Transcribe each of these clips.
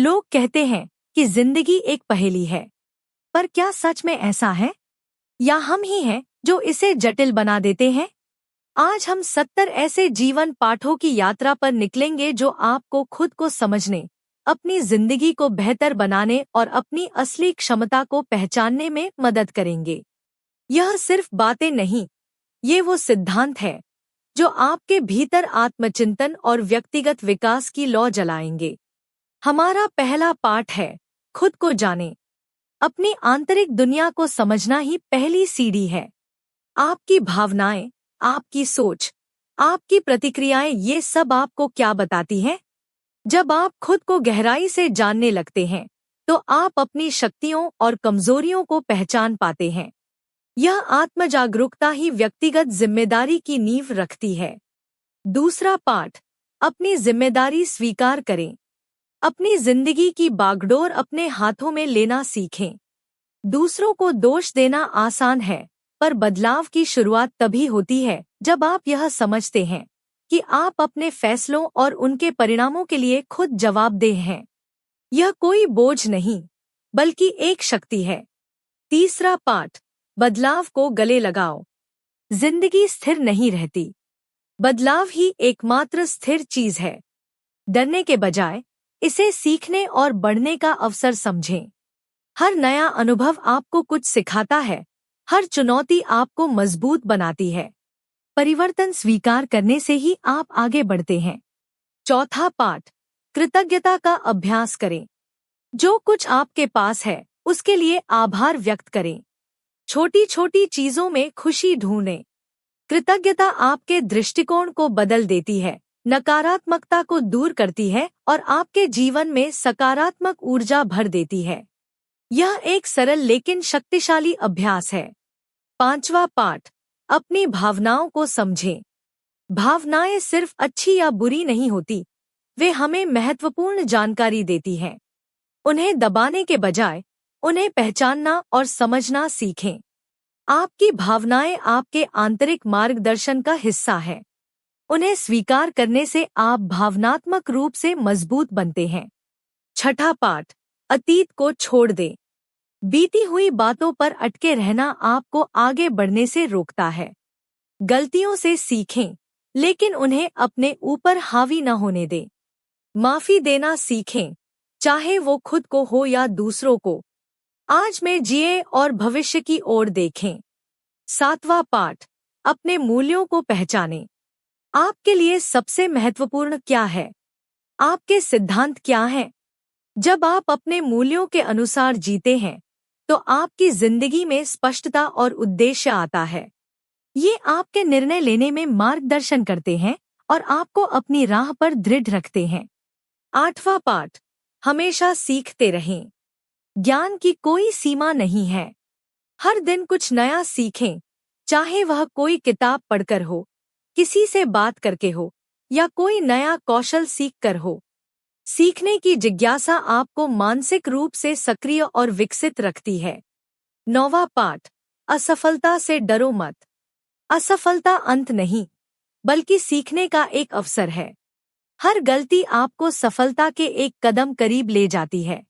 लोग कहते हैं कि जिंदगी एक पहेली है, पर क्या सच में ऐसा है, या हम ही हैं जो इसे जटिल बना देते हैं? आज हम 70 ऐसे जीवन पाठों की यात्रा पर निकलेंगे जो आपको खुद को समझने, अपनी जिंदगी को बेहतर बनाने और अपनी असली क्षमता को पहचानने में मदद करेंगे। यह सिर्फ बातें नहीं, ये वो सिद्धांत है जो आपके भीतर आत्मचिंतन और व्यक्तिगत विकास की लौ जलाएंगे। हमारा पहला पाठ है, खुद को जाने। अपनी आंतरिक दुनिया को समझना ही पहली सीढ़ी है। आपकी भावनाएं, आपकी सोच, आपकी प्रतिक्रियाएं, ये सब आपको क्या बताती हैं? जब आप खुद को गहराई से जानने लगते हैं, तो आप अपनी शक्तियों और कमजोरियों को पहचान पाते हैं। यह आत्मजागरूकता ही व्यक्तिगत जिम्मेदारी की नींव रखती है। दूसरा पाठ, अपनी जिम्मेदारी स्वीकार करें। अपनी जिंदगी की बागडोर अपने हाथों में लेना सीखें। दूसरों को दोष देना आसान है, पर बदलाव की शुरुआत तभी होती है जब आप यह समझते हैं कि आप अपने फैसलों और उनके परिणामों के लिए खुद जवाबदेह हैं। यह कोई बोझ नहीं, बल्कि एक शक्ति है। तीसरा पाठ, बदलाव को गले लगाओ। जिंदगी स्थिर नहीं रहती, बदलाव ही एकमात्र स्थिर चीज है। डरने के बजाय इसे सीखने और बढ़ने का अवसर समझें। हर नया अनुभव आपको कुछ सिखाता है, हर चुनौती आपको मजबूत बनाती है। परिवर्तन स्वीकार करने से ही आप आगे बढ़ते हैं। चौथा पाठ, कृतज्ञता का अभ्यास करें। जो कुछ आपके पास है, उसके लिए आभार व्यक्त करें। छोटी छोटी चीजों में खुशी ढूंढें। कृतज्ञता आपके दृष्टिकोण को बदल देती है, नकारात्मकता को दूर करती है और आपके जीवन में सकारात्मक ऊर्जा भर देती है। यह एक सरल लेकिन शक्तिशाली अभ्यास है। पांचवा पाठ, अपनी भावनाओं को समझें। भावनाएं सिर्फ अच्छी या बुरी नहीं होती, वे हमें महत्वपूर्ण जानकारी देती हैं। उन्हें दबाने के बजाय उन्हें पहचानना और समझना सीखें। आपकी भावनाएं आपके आंतरिक मार्गदर्शन का हिस्सा है। उन्हें स्वीकार करने से आप भावनात्मक रूप से मजबूत बनते हैं। छठा पाठ, अतीत को छोड़ दें। बीती हुई बातों पर अटके रहना आपको आगे बढ़ने से रोकता है। गलतियों से सीखें, लेकिन उन्हें अपने ऊपर हावी न होने दें। माफी देना सीखें, चाहे वो खुद को हो या दूसरों को। आज में जिए और भविष्य की ओर देखें। सातवां पाठ, अपने मूल्यों को पहचानें। आपके लिए सबसे महत्वपूर्ण क्या है? आपके सिद्धांत क्या हैं? जब आप अपने मूल्यों के अनुसार जीते हैं, तो आपकी जिंदगी में स्पष्टता और उद्देश्य आता है। ये आपके निर्णय लेने में मार्गदर्शन करते हैं और आपको अपनी राह पर दृढ़ रखते हैं। आठवां पाठ, हमेशा सीखते रहें। ज्ञान की कोई सीमा नहीं है। हर दिन कुछ नया सीखें, चाहे वह कोई किताब पढ़कर हो, किसी से बात करके हो, या कोई नया कौशल सीख कर हो। सीखने की जिज्ञासा आपको मानसिक रूप से सक्रिय और विकसित रखती है। नौवां पाठ, असफलता से डरो मत। असफलता अंत नहीं, बल्कि सीखने का एक अवसर है। हर गलती आपको सफलता के एक कदम करीब ले जाती है।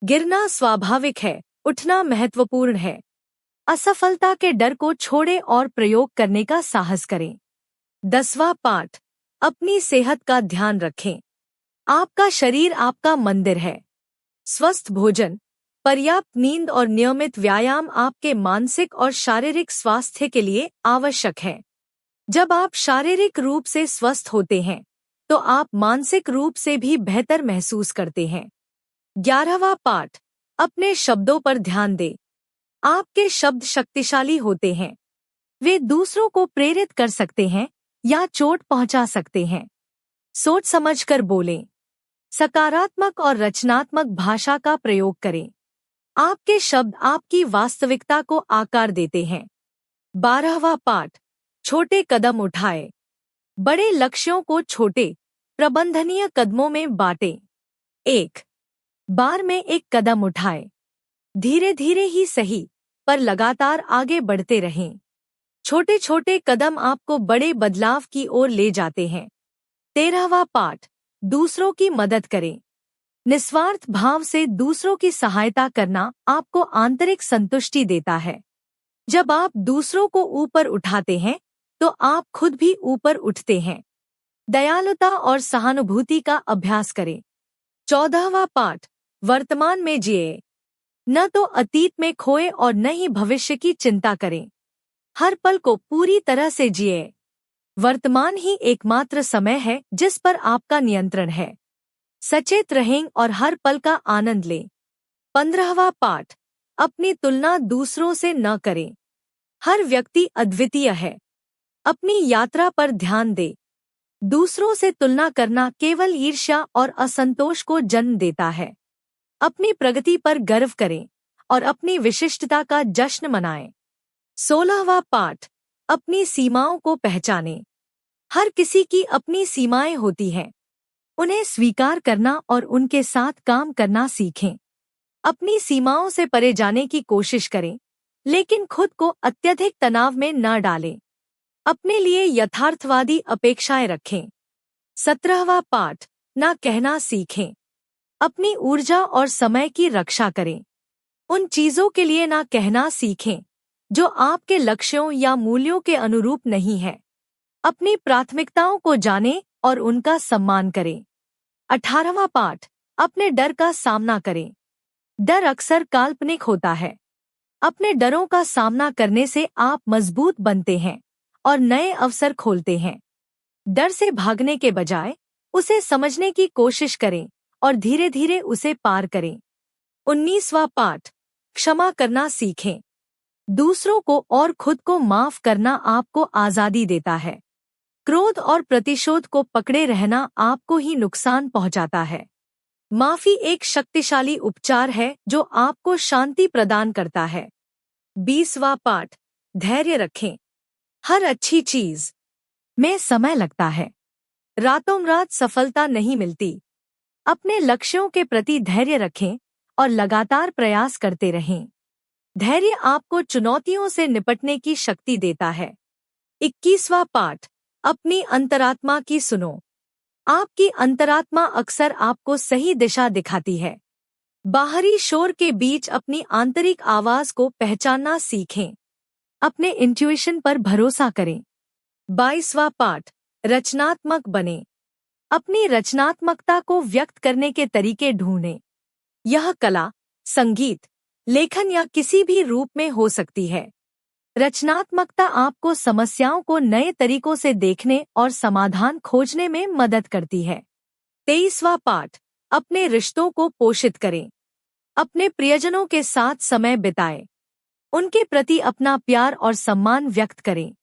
गिरना स्वाभाविक है, उठना महत्वपूर्ण है। असफलता के डर को छोड़ें और प्रयोग करने का साहस करें। 10वां पाठ, अपनी सेहत का ध्यान रखें। आपका शरीर आपका मंदिर है। स्वस्थ भोजन, पर्याप्त नींद और नियमित व्यायाम आपके मानसिक और शारीरिक स्वास्थ्य के लिए आवश्यक है। जब आप शारीरिक रूप से स्वस्थ होते हैं, तो आप मानसिक रूप से भी बेहतर महसूस करते हैं। 11वां पाठ, अपने शब्दों पर ध्यान दें। आपके शब्द शक्तिशाली होते हैं। वे दूसरों को प्रेरित कर सकते हैं या चोट पहुंचा सकते हैं। सोच समझकर बोलें। सकारात्मक और रचनात्मक भाषा का प्रयोग करें। आपके शब्द आपकी वास्तविकता को आकार देते हैं। 12वां पाठ, छोटे कदम उठाएं। बड़े लक्ष्यों को छोटे, प्रबंधनीय कदमों में बांटें। एक बार में एक कदम उठाएं। धीरे धीरे ही सही, पर लगातार आगे बढ़ते रहें। छोटे छोटे कदम आपको बड़े बदलाव की ओर ले जाते हैं। 13वां पाठ, दूसरों की मदद करें। निस्वार्थ भाव से दूसरों की सहायता करना आपको आंतरिक संतुष्टि देता है। जब आप दूसरों को ऊपर उठाते हैं तो आप खुद भी ऊपर उठते हैं। दयालुता और सहानुभूति का अभ्यास करें। 14वां पाठ, वर्तमान में जिए। न तो अतीत में खोए और न ही भविष्य की चिंता करें। हर पल को पूरी तरह से जिए। वर्तमान ही एकमात्र समय है जिस पर आपका नियंत्रण है। सचेत रहें और हर पल का आनंद लें। 15वां पाठ, अपनी तुलना दूसरों से न करें। हर व्यक्ति अद्वितीय है। अपनी यात्रा पर ध्यान दें। दूसरों से तुलना करना केवल ईर्ष्या और असंतोष को जन्म देता है। अपनी प्रगति पर गर्व करें और अपनी विशिष्टता का जश्न मनाएं। 16वां पाठ, अपनी सीमाओं को पहचानें। हर किसी की अपनी सीमाएं होती हैं। उन्हें स्वीकार करना और उनके साथ काम करना सीखें। अपनी सीमाओं से परे जाने की कोशिश करें, लेकिन खुद को अत्यधिक तनाव में न डालें। अपने लिए यथार्थवादी अपेक्षाएं रखें। 17वां पाठ, ना कहना सीखें। अपनी ऊर्जा और समय की रक्षा करें। उन चीजों के लिए ना कहना सीखें जो आपके लक्ष्यों या मूल्यों के अनुरूप नहीं है। अपनी प्राथमिकताओं को जानें और उनका सम्मान करें। 18वां पाठ, अपने डर का सामना करें। डर अक्सर काल्पनिक होता है। अपने डरों का सामना करने से आप मजबूत बनते हैं और नए अवसर खोलते हैं। डर से भागने के बजाय उसे समझने की कोशिश करें और धीरे धीरे उसे पार करें। 19वां पाठ, क्षमा करना सीखें। दूसरों को और खुद को माफ करना आपको आजादी देता है। क्रोध और प्रतिशोध को पकड़े रहना आपको ही नुकसान पहुंचाता है। माफी एक शक्तिशाली उपचार है जो आपको शांति प्रदान करता है। 20वां पाठ, धैर्य रखें। हर अच्छी चीज में समय लगता है। रातों रात सफलता नहीं मिलती। अपने लक्ष्यों के प्रति धैर्य रखें और लगातार प्रयास करते रहें। धैर्य आपको चुनौतियों से निपटने की शक्ति देता है। 21वां पाठ, अपनी अंतरात्मा की सुनो। आपकी अंतरात्मा अक्सर आपको सही दिशा दिखाती है। बाहरी शोर के बीच अपनी आंतरिक आवाज को पहचानना सीखें। अपने इंट्यूशन पर भरोसा करें। 22वां पाठ, रचनात्मक बने। अपनी रचनात्मकता को व्यक्त करने के तरीके ढूंढें। यह कला, संगीत, लेखन या किसी भी रूप में हो सकती है। रचनात्मकता आपको समस्याओं को नए तरीकों से देखने और समाधान खोजने में मदद करती है। 23वां पाठ, अपने रिश्तों को पोषित करें। अपने प्रियजनों के साथ समय बिताएं। उनके प्रति अपना प्यार और सम्मान व्यक्त करें।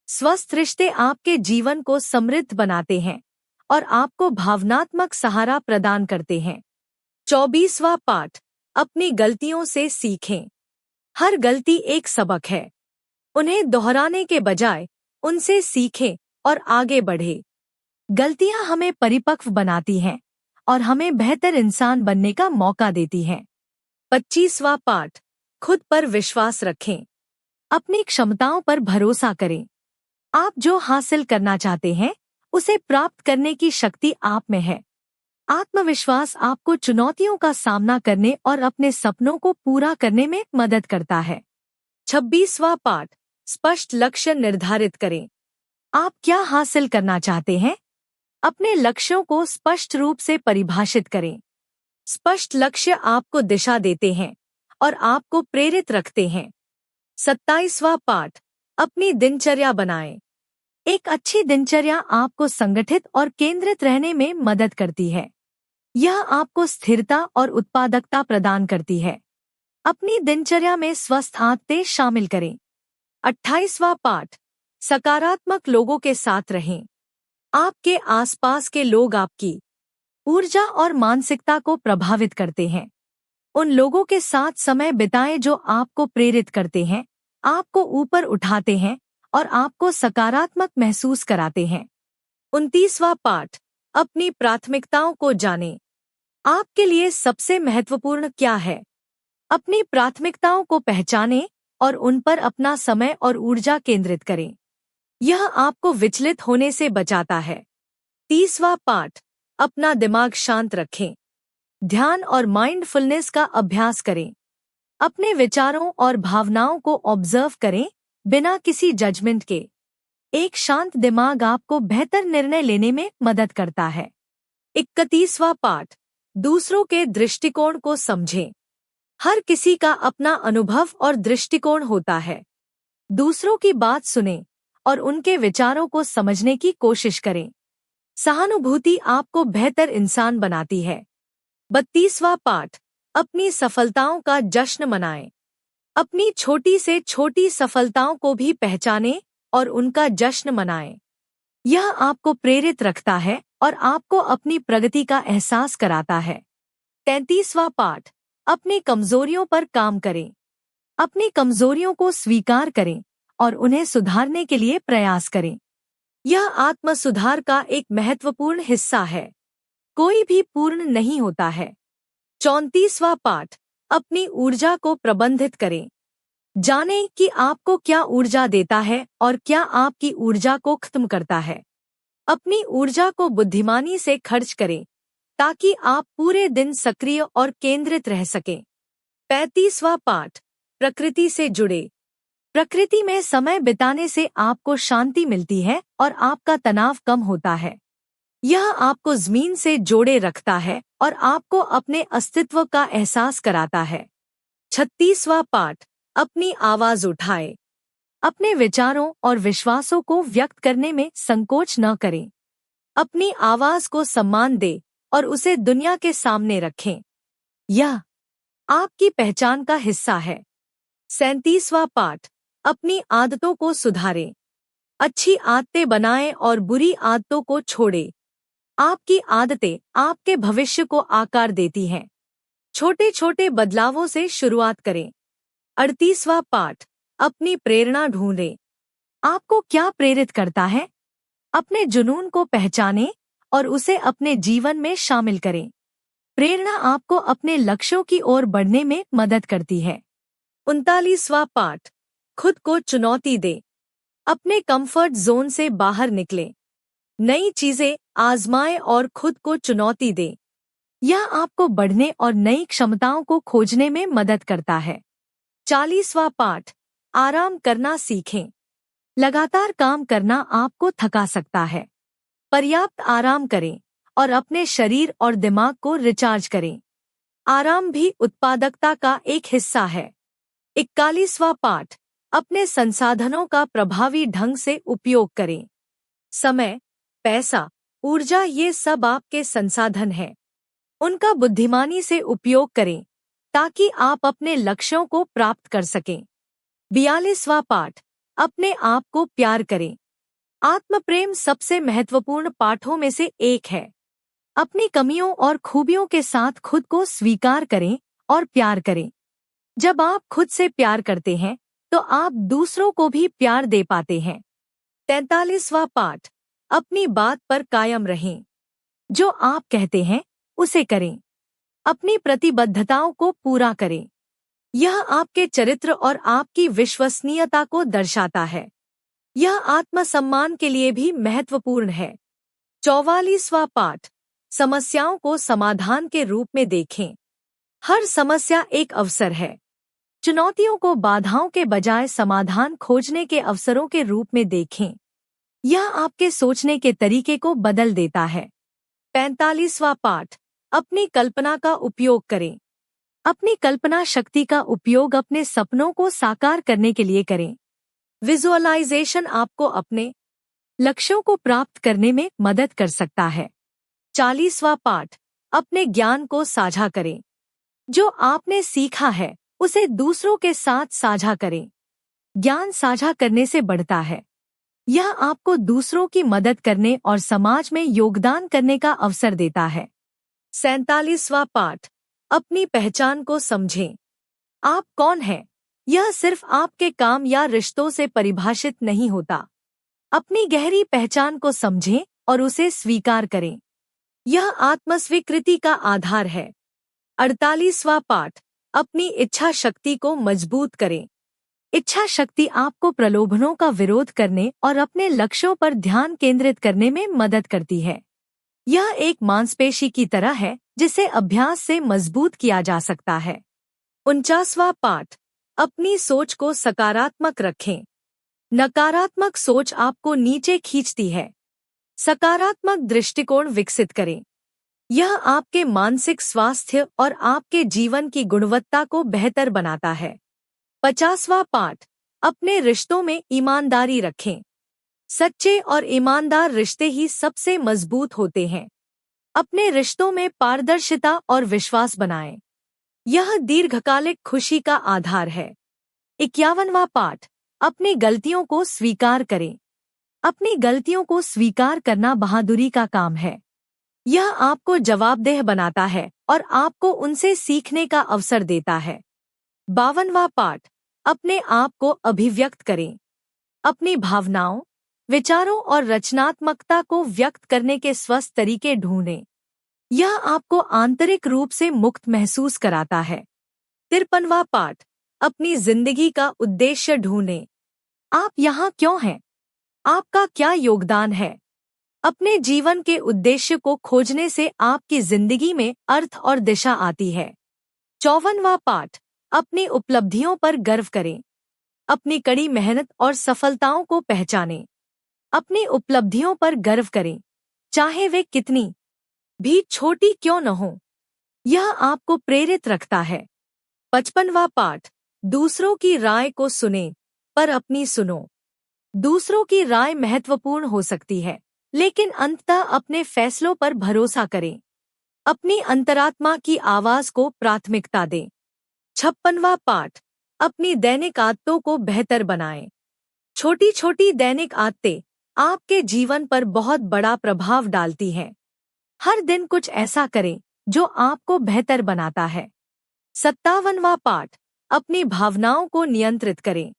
स्वस्थ रिश्ते आपके जीवन को समृद्ध बनाते हैं और आपको भावनात्मक सहारा प्रदान करते हैं। 24वां पाठ, अपनी गलतियों से सीखें। हर गलती एक सबक है। उन्हें दोहराने के बजाय उनसे सीखें और आगे बढ़े। गलतियां हमें परिपक्व बनाती हैं और हमें बेहतर इंसान बनने का मौका देती हैं। 25वां पाठ, खुद पर विश्वास रखें। अपनी क्षमताओं पर भरोसा करें। आप जो हासिल करना चाहते हैं उसे प्राप्त करने की शक्ति आप में है। आत्मविश्वास आपको चुनौतियों का सामना करने और अपने सपनों को पूरा करने में मदद करता है। 26वां पाठ, स्पष्ट लक्ष्य निर्धारित करें। आप क्या हासिल करना चाहते हैं? अपने लक्ष्यों को स्पष्ट रूप से परिभाषित करें। स्पष्ट लक्ष्य आपको दिशा देते हैं और आपको प्रेरित रखते हैं। 27वां पाठ, अपनी दिनचर्या बनाएं। एक अच्छी दिनचर्या आपको संगठित और केंद्रित रहने में मदद करती है। यह आपको स्थिरता और उत्पादकता प्रदान करती है। अपनी दिनचर्या में स्वस्थ आदतें शामिल करें। 28वां पाठ, सकारात्मक लोगों के साथ रहें। आपके आसपास के लोग आपकी ऊर्जा और मानसिकता को प्रभावित करते हैं। उन लोगों के साथ समय बिताएं जो आपको प्रेरित करते हैं, आपको ऊपर उठाते हैं और आपको सकारात्मक महसूस कराते हैं। 29वां पाठ, अपनी प्राथमिकताओं को जानें। आपके लिए सबसे महत्वपूर्ण क्या है? अपनी प्राथमिकताओं को पहचानें और उन पर अपना समय और ऊर्जा केंद्रित करें। यह आपको विचलित होने से बचाता है। 30वां पाठ, अपना दिमाग शांत रखें। ध्यान और माइंडफुलनेस का अभ्यास करें। अपने विचारों और भावनाओं को ऑब्जर्व करें बिना किसी जजमेंट के। एक शांत दिमाग आपको बेहतर निर्णय लेने में मदद करता है। 31वां पाठ, दूसरों के दृष्टिकोण को समझें। हर किसी का अपना अनुभव और दृष्टिकोण होता है। दूसरों की बात सुनें और उनके विचारों को समझने की कोशिश करें। सहानुभूति आपको बेहतर इंसान बनाती है। 32वां पाठ, अपनी सफलताओं का जश्न मनाएं। अपनी छोटी से छोटी सफलताओं को भी पहचानें और उनका जश्न मनाएं। यह आपको प्रेरित रखता है और आपको अपनी प्रगति का एहसास कराता है। 33वां पाठ, अपनी कमजोरियों पर काम करें। अपनी कमजोरियों को स्वीकार करें और उन्हें सुधारने के लिए प्रयास करें। यह आत्म सुधार का एक महत्वपूर्ण हिस्सा है। कोई भी पूर्ण नहीं होता है। 34वां पाठ, अपनी ऊर्जा को प्रबंधित करें। जानें कि आपको क्या ऊर्जा देता है और क्या आपकी ऊर्जा को खत्म करता है। अपनी ऊर्जा को बुद्धिमानी से खर्च करें ताकि आप पूरे दिन सक्रिय और केंद्रित रह सकें। 35वां पाठ, प्रकृति से जुड़े। प्रकृति में समय बिताने से आपको शांति मिलती है और आपका तनाव कम होता है। यह आपको ज़मीन से जोड़े रखता है और आपको अपने अस्तित्व का एहसास कराता है। 36वां पाठ, अपनी आवाज उठाए। अपने विचारों और विश्वासों को व्यक्त करने में संकोच न करें। अपनी आवाज को सम्मान दें और उसे दुनिया के सामने रखें। यह आपकी पहचान का हिस्सा है। 37वां पाठ, अपनी आदतों को सुधारें। अच्छी आदतें बनाएं और बुरी आदतों को छोड़ें। आपकी आदतें आपके भविष्य को आकार देती हैं। छोटे छोटे बदलावों से शुरुआत करें। 38वां पाठ, अपनी प्रेरणा ढूंढें। आपको क्या प्रेरित करता है? अपने जुनून को पहचानें और उसे अपने जीवन में शामिल करें। प्रेरणा आपको अपने लक्ष्यों की ओर बढ़ने में मदद करती है। 39वां पाठ, खुद को चुनौती दें। अपने कंफर्ट जोन से बाहर निकलें। नई चीजें आजमाएं और खुद को चुनौती दें। यह आपको बढ़ने और नई क्षमताओं को खोजने में मदद करता है। 40वां पाठ, आराम करना सीखें। लगातार काम करना आपको थका सकता है। पर्याप्त आराम करें और अपने शरीर और दिमाग को रिचार्ज करें। आराम भी उत्पादकता का एक हिस्सा है। 41वां पाठ, अपने संसाधनों का प्रभावी ढंग से उपयोग करें। समय, पैसा, ऊर्जा, ये सब आपके संसाधन हैं। उनका बुद्धिमानी से उपयोग करें ताकि आप अपने लक्ष्यों को प्राप्त कर सकें। 42वां पाठ, अपने आप को प्यार करें। आत्म प्रेम सबसे महत्वपूर्ण पाठों में से एक है। अपनी कमियों और खूबियों के साथ खुद को स्वीकार करें और प्यार करें। जब आप खुद से प्यार करते हैं तो आप दूसरों को भी प्यार दे पाते हैं। 43वां पाठ, अपनी बात पर कायम रहें। जो आप कहते हैं उसे करें। अपनी प्रतिबद्धताओं को पूरा करें। यह आपके चरित्र और आपकी विश्वसनीयता को दर्शाता है। यह आत्मसम्मान के लिए भी महत्वपूर्ण है। 44वां पाठ, समस्याओं को समाधान के रूप में देखें। हर समस्या एक अवसर है। चुनौतियों को बाधाओं के बजाय समाधान खोजने के अवसरों के रूप में देखें। यह आपके सोचने के तरीके को बदल देता है। 45वां पाठ, अपनी कल्पना का उपयोग करें। अपनी कल्पना शक्ति का उपयोग अपने सपनों को साकार करने के लिए करें। विजुअलाइजेशन आपको अपने लक्ष्यों को प्राप्त करने में मदद कर सकता है। 40वां पाठ, अपने ज्ञान को साझा करें। जो आपने सीखा है उसे दूसरों के साथ साझा करें। ज्ञान साझा करने से बढ़ता है। यह आपको दूसरों की मदद करने और समाज में योगदान करने का अवसर देता है। 47वां पाठ, अपनी पहचान को समझें। आप कौन हैं? यह सिर्फ आपके काम या रिश्तों से परिभाषित नहीं होता। अपनी गहरी पहचान को समझें और उसे स्वीकार करें। यह आत्मस्वीकृति का आधार है। 48वां पाठ, अपनी इच्छा शक्ति को मजबूत करें। इच्छा शक्ति आपको प्रलोभनों का विरोध करने और अपने लक्ष्यों पर ध्यान केंद्रित करने में मदद करती है। यह एक मांसपेशी की तरह है जिसे अभ्यास से मजबूत किया जा सकता है। 49वां पाठ, अपनी सोच को सकारात्मक रखें। नकारात्मक सोच आपको नीचे खींचती है। सकारात्मक दृष्टिकोण विकसित करें। यह आपके मानसिक स्वास्थ्य और आपके जीवन की गुणवत्ता को बेहतर बनाता है। 50वां पाठ, अपने रिश्तों में ईमानदारी रखें। सच्चे और ईमानदार रिश्ते ही सबसे मजबूत होते हैं। अपने रिश्तों में पारदर्शिता और विश्वास बनाएं। यह दीर्घकालिक खुशी का आधार है। 51वां पाठ, अपनी गलतियों को स्वीकार करें। अपनी गलतियों को स्वीकार करना बहादुरी का काम है। यह आपको जवाबदेह बनाता है और आपको उनसे सीखने का अवसर देता है। 52वां पाठ, अपने आप को अभिव्यक्त करें। अपनी भावनाओं, विचारों और रचनात्मकता को व्यक्त करने के स्वस्थ तरीके ढूंढें। यह आपको आंतरिक रूप से मुक्त महसूस कराता है। 53वां पाठ, अपनी जिंदगी का उद्देश्य ढूंढें। आप यहाँ क्यों हैं? आपका क्या योगदान है? अपने जीवन के उद्देश्य को खोजने से आपकी जिंदगी में अर्थ और दिशा आती है। 54वां पाठ, अपनी उपलब्धियों पर गर्व करें। अपनी कड़ी मेहनत और सफलताओं को पहचानें। अपनी उपलब्धियों पर गर्व करें, चाहे वे कितनी भी छोटी क्यों न हो। यह आपको प्रेरित रखता है। 55वां पाठ, दूसरों की राय को सुनें, पर अपनी सुनो। दूसरों की राय महत्वपूर्ण हो सकती है, लेकिन अंततः अपने फैसलों पर भरोसा करें। अपनी अंतरात्मा की आवाज को प्राथमिकता दें। 56वां पाठ, अपनी दैनिक आदतों को बेहतर बनाएं। छोटी छोटी दैनिक आदतें आपके जीवन पर बहुत बड़ा प्रभाव डालती हैं। हर दिन कुछ ऐसा करें जो आपको बेहतर बनाता है। 57वां पाठ, अपनी भावनाओं को नियंत्रित करें।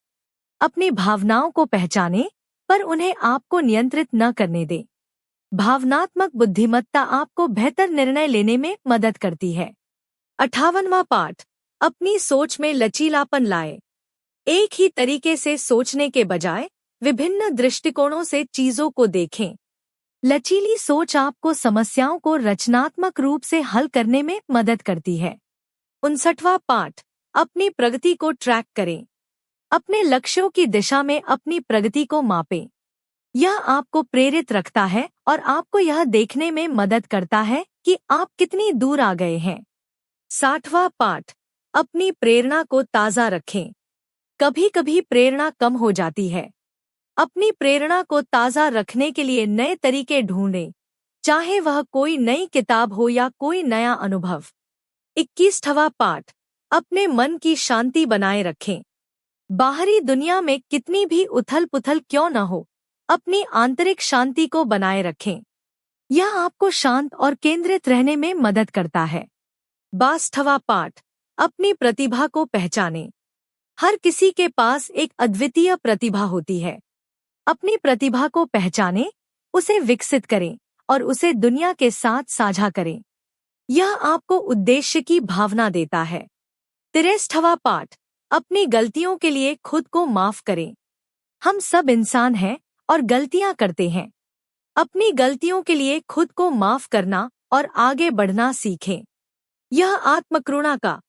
अपनी भावनाओं को पहचानें, पर उन्हें आपको नियंत्रित न करने दें। भावनात्मक बुद्धिमत्ता आपको बेहतर निर्णय लेने में मदद करती है। 58वां पाठ, अपनी सोच में लचीलापन लाएं। एक ही तरीके से सोचने के बजाय विभिन्न दृष्टिकोणों से चीजों को देखें। लचीली सोच आपको समस्याओं को रचनात्मक रूप से हल करने में मदद करती है। 59वां पाठ, अपनी प्रगति को ट्रैक करें। अपने लक्ष्यों की दिशा में अपनी प्रगति को मापें। यह आपको प्रेरित रखता है और आपको यह देखने में मदद करता है कि आप कितनी दूर आ गए हैं। 60वां पाठ, अपनी प्रेरणा को ताज़ा रखें। कभी कभी प्रेरणा कम हो जाती है। अपनी प्रेरणा को ताज़ा रखने के लिए नए तरीके ढूंढें, चाहे वह कोई नई किताब हो या कोई नया अनुभव। 21वां पाठ, अपने मन की शांति बनाए रखें। बाहरी दुनिया में कितनी भी उथल पुथल क्यों न हो, अपनी आंतरिक शांति को बनाए रखें। यह आपको शांत और केंद्रित रहने में मदद करता है। 22वां पाठ, अपनी प्रतिभा को पहचानें। हर किसी के पास एक अद्वितीय प्रतिभा होती है। अपनी प्रतिभा को पहचानें, उसे विकसित करें और उसे दुनिया के साथ साझा करें। यह आपको उद्देश्य की भावना देता है। 63वां पाठ, अपनी गलतियों के लिए खुद को माफ करें। हम सब इंसान हैं और गलतियां करते हैं। अपनी गलतियों के लिए खुद को माफ करना और आगे बढ़ना सीखें। यह आत्मकरुणा का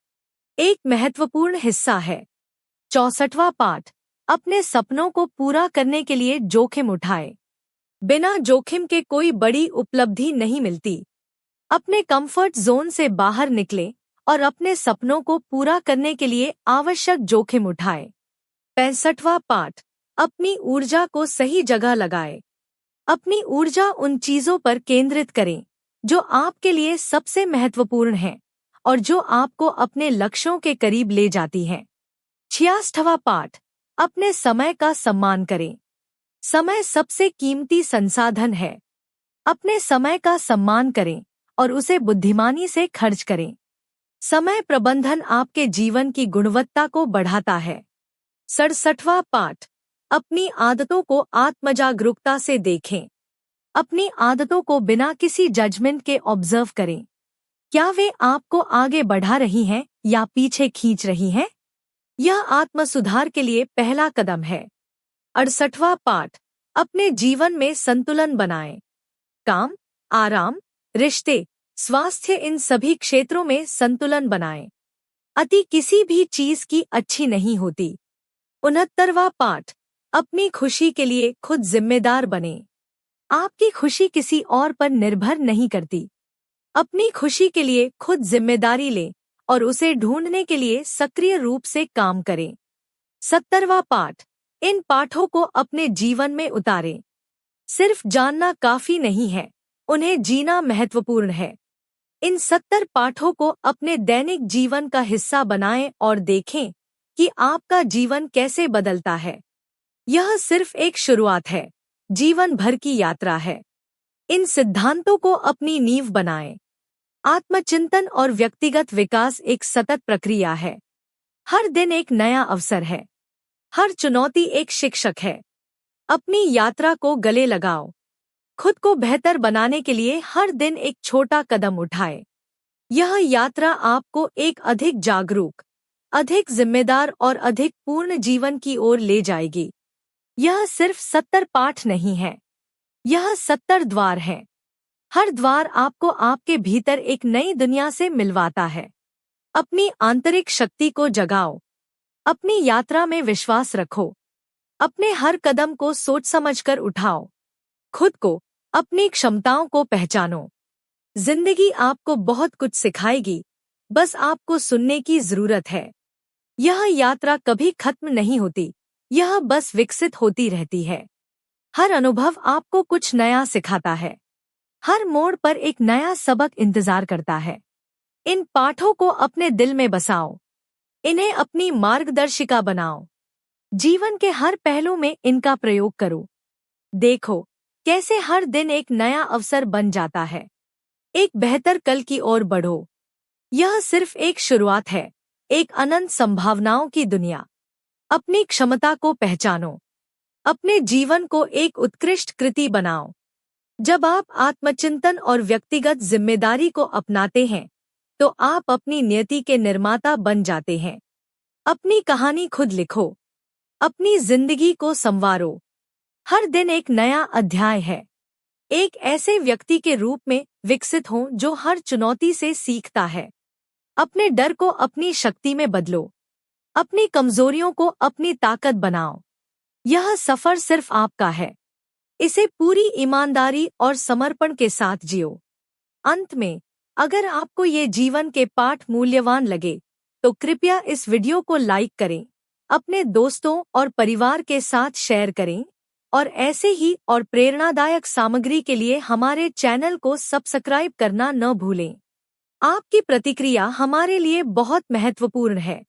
एक महत्वपूर्ण हिस्सा है। 64वां पाठ, अपने सपनों को पूरा करने के लिए जोखिम उठाएं। बिना जोखिम के कोई बड़ी उपलब्धि नहीं मिलती। अपने कंफर्ट जोन से बाहर निकलें और अपने सपनों को पूरा करने के लिए आवश्यक जोखिम उठाएं। 65वां पाठ, अपनी ऊर्जा को सही जगह लगाएं। अपनी ऊर्जा उन चीजों पर केंद्रित करें जो आपके लिए सबसे महत्वपूर्ण हैं और जो आपको अपने लक्ष्यों के करीब ले जाती हैं। 66वां पाठ, अपने समय का सम्मान करें। समय सबसे कीमती संसाधन है। अपने समय का सम्मान करें और उसे बुद्धिमानी से खर्च करें। समय प्रबंधन आपके जीवन की गुणवत्ता को बढ़ाता है। 67वां पाठ, अपनी आदतों को आत्मजागरूकता से देखें। अपनी आदतों को बिना किसी जजमेंट के ऑब्जर्व करें। क्या वे आपको आगे बढ़ा रही हैं या पीछे खींच रही हैं? यह आत्मसुधार के लिए पहला कदम है। 68वां पाठ, अपने जीवन में संतुलन बनाएं। काम, आराम, रिश्ते, स्वास्थ्य, इन सभी क्षेत्रों में संतुलन बनाएं। अति किसी भी चीज की अच्छी नहीं होती। 69वां पाठ, अपनी खुशी के लिए खुद जिम्मेदार बने। आपकी खुशी किसी और पर निर्भर नहीं करती। अपनी खुशी के लिए खुद जिम्मेदारी लें और उसे ढूंढने के लिए सक्रिय रूप से काम करें। 70वां पाठ, इन पाठों को अपने जीवन में उतारें। सिर्फ जानना काफी नहीं है, उन्हें जीना महत्वपूर्ण है। इन 70 पाठों को अपने दैनिक जीवन का हिस्सा बनाएं और देखें कि आपका जीवन कैसे बदलता है। यह सिर्फ एक शुरुआत है, जीवन भर की यात्रा है। इन सिद्धांतों को अपनी नींव बनाएं। आत्मचिंतन और व्यक्तिगत विकास एक सतत प्रक्रिया है। हर दिन एक नया अवसर है, हर चुनौती एक शिक्षक है। अपनी यात्रा को गले लगाओ। खुद को बेहतर बनाने के लिए हर दिन एक छोटा कदम उठाए। यह यात्रा आपको एक अधिक जागरूक, अधिक जिम्मेदार और अधिक पूर्ण जीवन की ओर ले जाएगी। यह सिर्फ 70 पाठ नहीं है, यह 70 द्वार है। हर द्वार आपको आपके भीतर एक नई दुनिया से मिलवाता है। अपनी आंतरिक शक्ति को जगाओ। अपनी यात्रा में विश्वास रखो। अपने हर कदम को सोच समझकर उठाओ। खुद को, अपनी क्षमताओं को पहचानो। जिंदगी आपको बहुत कुछ सिखाएगी, बस आपको सुनने की जरूरत है। यह यात्रा कभी खत्म नहीं होती, यह बस विकसित होती रहती है। हर अनुभव आपको कुछ नया सिखाता है। हर मोड़ पर एक नया सबक इंतजार करता है। इन पाठों को अपने दिल में बसाओ। इन्हें अपनी मार्गदर्शिका बनाओ। जीवन के हर पहलू में इनका प्रयोग करो। देखो कैसे हर दिन एक नया अवसर बन जाता है। एक बेहतर कल की ओर बढ़ो। यह सिर्फ एक शुरुआत है, एक अनंत संभावनाओं की दुनिया। अपनी क्षमता को पहचानो। अपने जीवन को एक उत्कृष्ट कृति बनाओ। जब आप आत्मचिंतन और व्यक्तिगत जिम्मेदारी को अपनाते हैं, तो आप अपनी नियति के निर्माता बन जाते हैं। अपनी कहानी खुद लिखो। अपनी जिंदगी को संवारो। हर दिन एक नया अध्याय है। एक ऐसे व्यक्ति के रूप में विकसित हो जो हर चुनौती से सीखता है। अपने डर को अपनी शक्ति में बदलो। अपनी कमजोरियों को अपनी ताकत बनाओ। यह सफर सिर्फ आपका है। इसे पूरी ईमानदारी और समर्पण के साथ जियो। अंत में, अगर आपको ये जीवन के पाठ मूल्यवान लगे, तो कृपया इस वीडियो को लाइक करें, अपने दोस्तों और परिवार के साथ शेयर करें और ऐसे ही और प्रेरणादायक सामग्री के लिए हमारे चैनल को सब्सक्राइब करना न भूलें। आपकी प्रतिक्रिया हमारे लिए बहुत महत्वपूर्ण है।